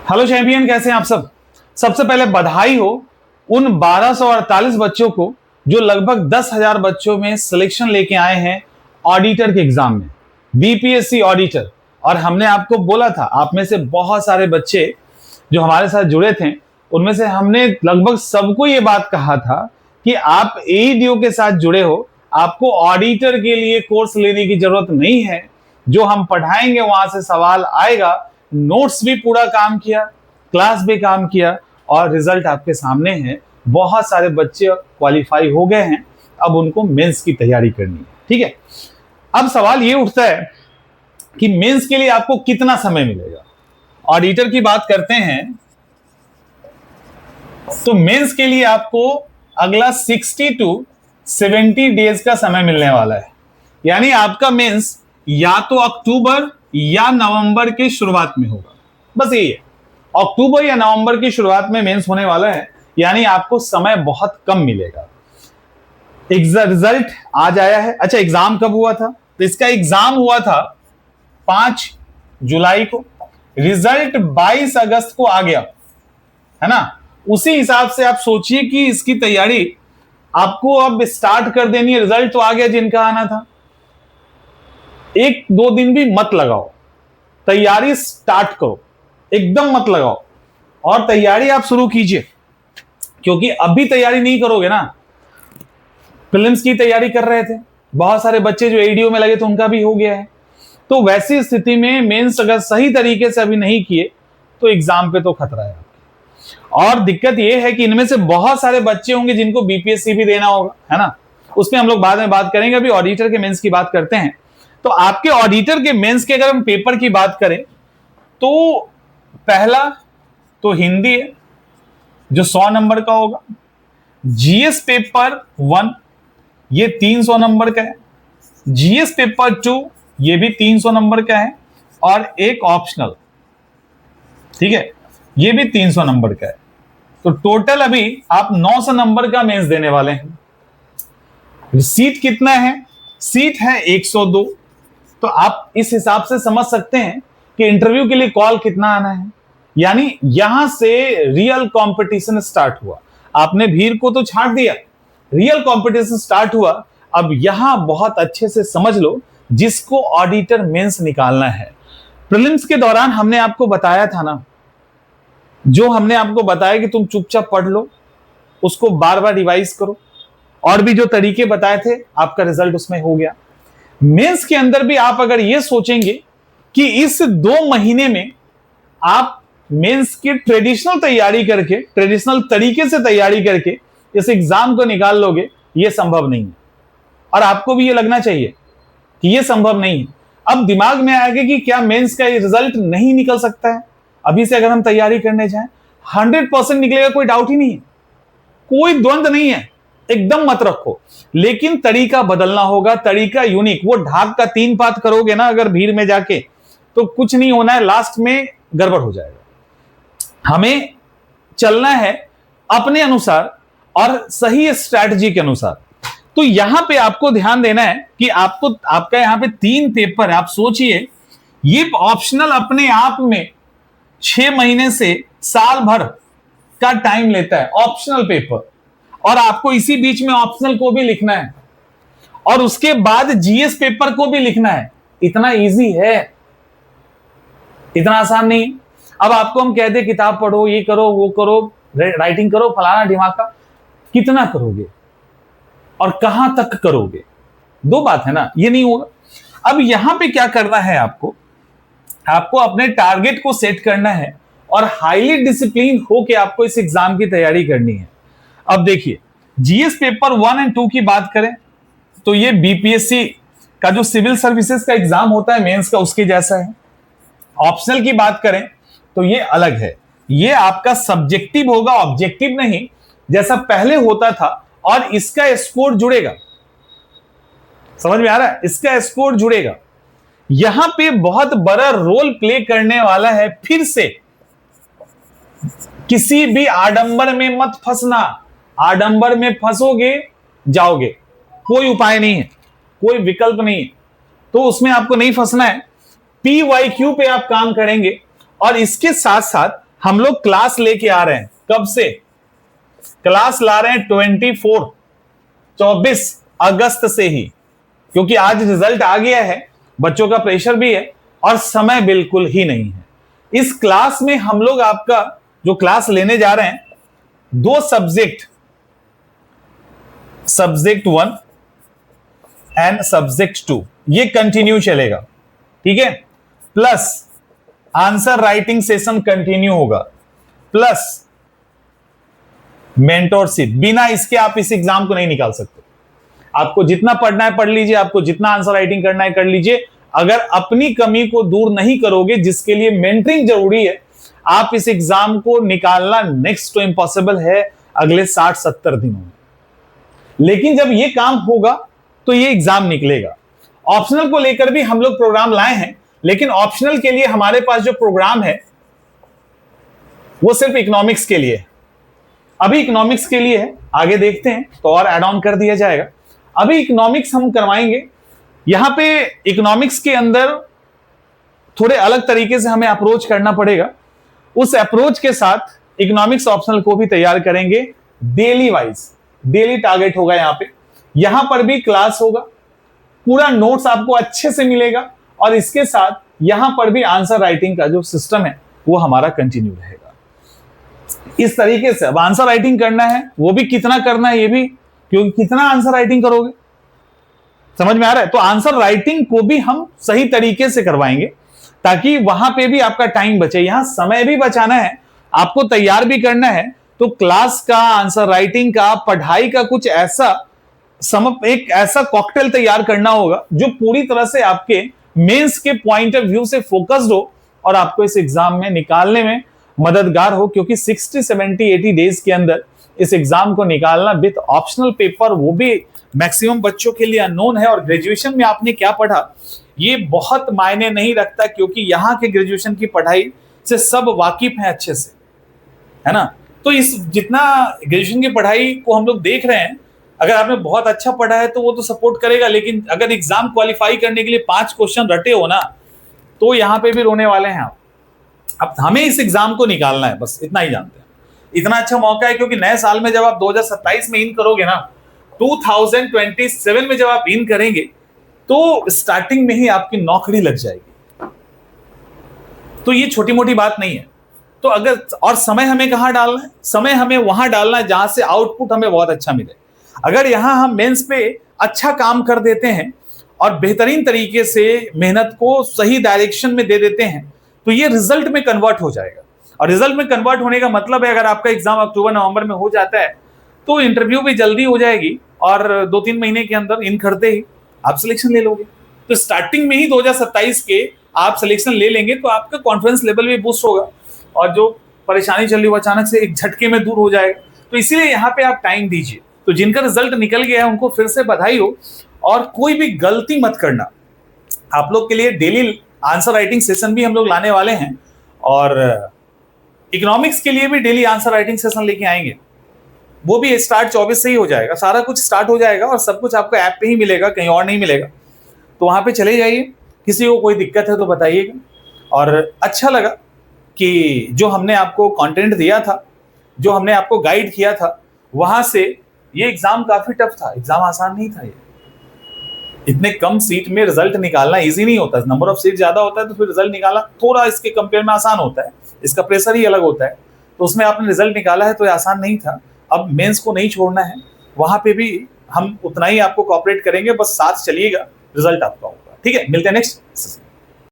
Hello champion, कैसे हैं आप सब। सबसे पहले बधाई हो उन 1248 बच्चों को जो लगभग 10,000 बच्चों में सिलेक्शन लेके आए हैं ऑडिटर के एग्जाम में, बीपीएससी ऑडिटर। और हमने आपको बोला था, आप में से बहुत सारे बच्चे जो हमारे साथ जुड़े थे उनमें से हमने लगभग सबको ये बात कहा था कि आप एईडीओ के साथ जुड़े हो, आपको ऑडिटर के लिए कोर्स लेने की जरूरत नहीं है। जो हम पढ़ाएंगे वहां से सवाल आएगा। नोट्स भी पूरा काम किया, क्लास भी काम किया और रिजल्ट आपके सामने है। बहुत सारे बच्चे क्वालिफाई हो गए हैं, अब उनको मेंस की तैयारी करनी है। ठीक है, अब सवाल ये उठता है कि मेंस के लिए आपको कितना समय मिलेगा। ऑडिटर की बात करते हैं तो मेंस के लिए आपको अगला 60 टू 70 डेज का समय मिलने वाला है। यानी आपका मेंस या तो अक्टूबर या नवंबर की शुरुआत में होगा। बस यही है, अक्टूबर या नवंबर की शुरुआत में मेंस होने वाला है। यानी आपको समय बहुत कम मिलेगा। रिजल्ट आज आया है। अच्छा, एग्जाम कब हुआ था? तो इसका एग्जाम हुआ था 5 जुलाई को। रिजल्ट 22 अगस्त को आ गया, है ना। उसी हिसाब से आप सोचिए कि इसकी तैयारी आपको अब स्टार्ट कर देनी है। रिजल्ट तो आ गया जिनका आना था। 1-2 दिन भी मत लगाओ, तैयारी स्टार्ट करो, एकदम मत लगाओ और तैयारी आप शुरू कीजिए। क्योंकि अभी तैयारी नहीं करोगे ना, प्रीलिम्स की तैयारी कर रहे थे बहुत सारे बच्चे जो एईडीओ में लगे थे, उनका भी हो गया है। तो वैसी स्थिति में मेंस अगर सही तरीके से अभी नहीं किए तो एग्जाम पे तो खतरा है। और दिक्कत यह है कि इनमें से बहुत सारे बच्चे होंगे जिनको बीपीएससी भी देना होगा, है ना। उसमें हम लोग बाद में बात करेंगे, अभी ऑडिटर के मेंस की बात करते हैं। तो आपके ऑडिटर के मेंस के अगर हम पेपर की बात करें तो पहला तो हिंदी है जो 100 नंबर का होगा। जीएस पेपर 1 ये 300 नंबर का है। जीएस पेपर 2 ये भी 300 नंबर का है और एक ऑप्शनल, ठीक है, ये भी 300 नंबर का है। तो टोटल अभी आप 900 नंबर का मेंस देने वाले हैं। सीट कितना है? सीट है 102। तो आप इस हिसाब से समझ सकते हैं कि इंटरव्यू के लिए कॉल कितना आना है। यानी यहां से रियल कंपटीशन स्टार्ट हुआ। आपने भीड़ को तो छाट दिया, रियल कंपटीशन स्टार्ट हुआ। अब यहां बहुत अच्छे से समझ लो, जिसको ऑडिटर मेंस निकालना है। प्रीलिम्स के दौरान हमने आपको बताया था ना, जो हमने आपको बताया कि तुम चुपचाप पढ़ लो, उसको बार बार रिवाइज करो, और भी जो तरीके बताए थे आपका रिजल्ट उसमें हो गया। मेंस के अंदर भी आप अगर ये सोचेंगे कि इस 2 महीने में आप मेंस की ट्रेडिशनल तैयारी करके, ट्रेडिशनल तरीके से तैयारी करके इस एग्जाम को निकाल लोगे, ये संभव नहीं है। और आपको भी ये लगना चाहिए कि ये संभव नहीं है। अब दिमाग में आएगा कि क्या मेंस का ये रिजल्ट नहीं निकल सकता है? अभी से अगर हम तैयारी करने जाएं 100% निकलेगा, कोई डाउट ही नहीं है, कोई द्वंद नहीं है, एकदम मत रखो। लेकिन तरीका बदलना होगा, तरीका यूनिक। वो ढाक का 3 पात करोगे ना अगर भीड़ में जाके, तो कुछ नहीं होना है, लास्ट में गड़बड़ हो जाएगा। हमें चलना है अपने अनुसार और सही स्ट्रैटेजी के अनुसार। तो यहां पे आपको ध्यान देना है कि आपका यहां पे 3 पेपर है। आप सोचिए, ये ऑप्शनल अपने आप में 6 महीने से साल भर का टाइम लेता है, ऑप्शनल पेपर। और आपको इसी बीच में ऑप्शनल को भी लिखना है और उसके बाद जीएस पेपर को भी लिखना है। इतना इजी है, इतना आसान नहीं। अब आपको हम कहते किताब पढ़ो, ये करो, वो करो, राइटिंग करो, फलाना ढिमाका, कितना करोगे और कहां तक करोगे? 2 बात है ना, ये नहीं होगा। अब यहां पे क्या करना है आपको अपने टारगेट को सेट करना है और हाईली डिसिप्लिन होके आपको इस एग्जाम की तैयारी करनी है। अब देखिए, जीएस पेपर 1 और 2 की बात करें तो ये बीपीएससी का जो सिविल सर्विसेज का एग्जाम होता है मेंस का, उसके जैसा है। ऑप्शनल की बात करें तो ये अलग है, ये आपका सब्जेक्टिव होगा, ऑब्जेक्टिव नहीं जैसा पहले होता था। और इसका स्कोर जुड़ेगा, समझ में आ रहा है? इसका स्कोर जुड़ेगा। यहां पे बहुत बड़ा रोल प्ले करने वाला है। फिर से किसी भी आडंबर में मत फंसना। आडंबर में फंसोगे जाओगे, कोई उपाय नहीं है, कोई विकल्प नहीं है। तो उसमें आपको नहीं फंसना है। पीवाईक्यू पे आप काम करेंगे और इसके साथ साथ हम लोग क्लास लेके आ रहे हैं, कब से क्लास ला रहे हैं? 24 अगस्त से ही, क्योंकि आज रिजल्ट आ गया है, बच्चों का प्रेशर भी है और समय बिल्कुल ही नहीं है। इस क्लास में हम लोग आपका जो क्लास लेने जा रहे हैं, 2 सब्जेक्ट, सब्जेक्ट 1 एंड सब्जेक्ट 2, ये कंटिन्यू चलेगा, ठीक है। Plus answer writing session continue होगा, प्लस मेंटोरशिप। बिना इसके आप इस एग्जाम को नहीं निकाल सकते। आपको जितना पढ़ना है पढ़ लीजिए, आपको जितना आंसर राइटिंग करना है कर लीजिए। अगर अपनी कमी को दूर नहीं करोगे, जिसके लिए मेंटरिंग जरूरी है, आप इस एग्जाम को निकालना नेक्स्ट टू इम्पॉसिबल है अगले 60-70 दिनों में। लेकिन जब ये काम होगा तो ये एग्जाम निकलेगा। ऑप्शनल को लेकर भी हम लोग प्रोग्राम लाए हैं, लेकिन ऑप्शनल के लिए हमारे पास जो प्रोग्राम है वो सिर्फ इकोनॉमिक्स के लिए है। अभी इकोनॉमिक्स के लिए है, आगे देखते हैं तो और ऐड ऑन कर दिया जाएगा। अभी इकोनॉमिक्स हम करवाएंगे। यहां पे इकोनॉमिक्स के अंदर थोड़े अलग तरीके से हमें अप्रोच करना पड़ेगा। उस अप्रोच के साथ इकोनॉमिक्स ऑप्शनल को भी तैयार करेंगे डेली वाइज। डेली टारगेट होगा यहां पे। यहां पर भी क्लास होगा, पूरा नोट्स आपको अच्छे से मिलेगा और इसके साथ यहां पर भी आंसर राइटिंग का जो सिस्टम है वो हमारा कंटिन्यू रहेगा। इस तरीके से अब आंसर राइटिंग करना है, वो भी कितना करना है ये भी, क्योंकि कितना आंसर राइटिंग करोगे, समझ में आ रहा है। तो आंसर राइटिंग को भी हम सही तरीके से करवाएंगे ताकि वहां पे भी आपका टाइम बचे। यहां समय भी बचाना है, आपको तैयार भी करना है। तो क्लास का, आंसर राइटिंग का, पढ़ाई का कुछ ऐसा एक ऐसा कॉकटेल तैयार करना होगा जो पूरी तरह से आपके मेंस के पॉइंट ऑफ व्यू से फोकस्ड हो और आपको इस एग्जाम में निकालने में मददगार हो। क्योंकि 60, 70, 80 डेज के अंदर इस एग्जाम को निकालना विद ऑप्शनल पेपर, वो भी मैक्सिमम बच्चों के लिए अननोन है। और ग्रेजुएशन में आपने क्या पढ़ा ये बहुत मायने नहीं रखता, क्योंकि यहाँ के ग्रेजुएशन की पढ़ाई से सब वाकिफ हैं अच्छे से, है ना। तो इस जितना ग्रेजुएशन की पढ़ाई को हम लोग देख रहे हैं, अगर आपने बहुत अच्छा पढ़ा है तो वो तो सपोर्ट करेगा, लेकिन अगर एग्जाम क्वालिफाई करने के लिए 5 क्वेश्चन रटे हो ना, तो यहाँ पे भी रोने वाले हैं आप। अब हमें इस एग्जाम को निकालना है, बस इतना ही जानते हैं। इतना अच्छा मौका है, क्योंकि नए साल में जब आप 2027 में इन करोगे ना, 2027 में जब आप इन करेंगे तो स्टार्टिंग में ही आपकी नौकरी लग जाएगी। तो ये छोटी मोटी बात नहीं है। तो अगर, और समय हमें कहां डालना है? समय हमें वहां डालना है जहां से आउटपुट हमें बहुत अच्छा मिले। अगर यहां हम मेंस पे अच्छा काम कर देते हैं और बेहतरीन तरीके से मेहनत को सही डायरेक्शन में दे देते हैं, तो ये रिजल्ट में कन्वर्ट हो जाएगा। और रिजल्ट में कन्वर्ट होने का मतलब है, अगर आपका एग्जाम अक्टूबर-नवंबर में हो जाता है तो इंटरव्यू भी जल्दी हो जाएगी और 2-3 महीने के अंदर इन करते ही आप सिलेक्शन ले लोगे। तो स्टार्टिंग में ही 2027 के आप सिलेक्शन ले लेंगे तो आपका कॉन्फिडेंस लेवल भी बूस्ट होगा और जो परेशानी चल रही वो अचानक से एक झटके में दूर हो जाएगा। तो इसीलिए यहाँ पे आप टाइम दीजिए। तो जिनका रिजल्ट निकल गया है उनको फिर से बधाई हो, और कोई भी गलती मत करना। आप लोग के लिए डेली आंसर राइटिंग सेशन भी हम लोग लाने वाले हैं और इकोनॉमिक्स के लिए भी डेली आंसर राइटिंग सेशन लेके आएंगे। वो भी स्टार्ट 24 से ही हो जाएगा, सारा कुछ स्टार्ट हो जाएगा और सब कुछ आपको ऐप पे ही मिलेगा, कहीं और नहीं मिलेगा। तो वहां पे चले जाइए। किसी को कोई दिक्कत है तो बताइएगा। और अच्छा लगा कि जो हमने आपको कंटेंट दिया था, जो हमने आपको गाइड किया था, वहां से ये एग्जाम काफी टफ था। एग्जाम आसान नहीं था। ये इतने कम सीट में रिजल्ट निकालना इजी नहीं होता। नंबर ऑफ सीट ज्यादा होता है तो फिर रिजल्ट निकालना थोड़ा इसके कंपेयर में आसान होता है। इसका प्रेशर ही अलग होता है। तो उसमें आपने रिजल्ट निकाला है तो ये आसान नहीं था। अब मेंस को नहीं छोड़ना है, वहां पे भी हम उतना ही आपको कोऑपरेट करेंगे। बस साथ चलिएगा, रिजल्ट आपका होगा। ठीक है, मिलते हैं नेक्स्ट।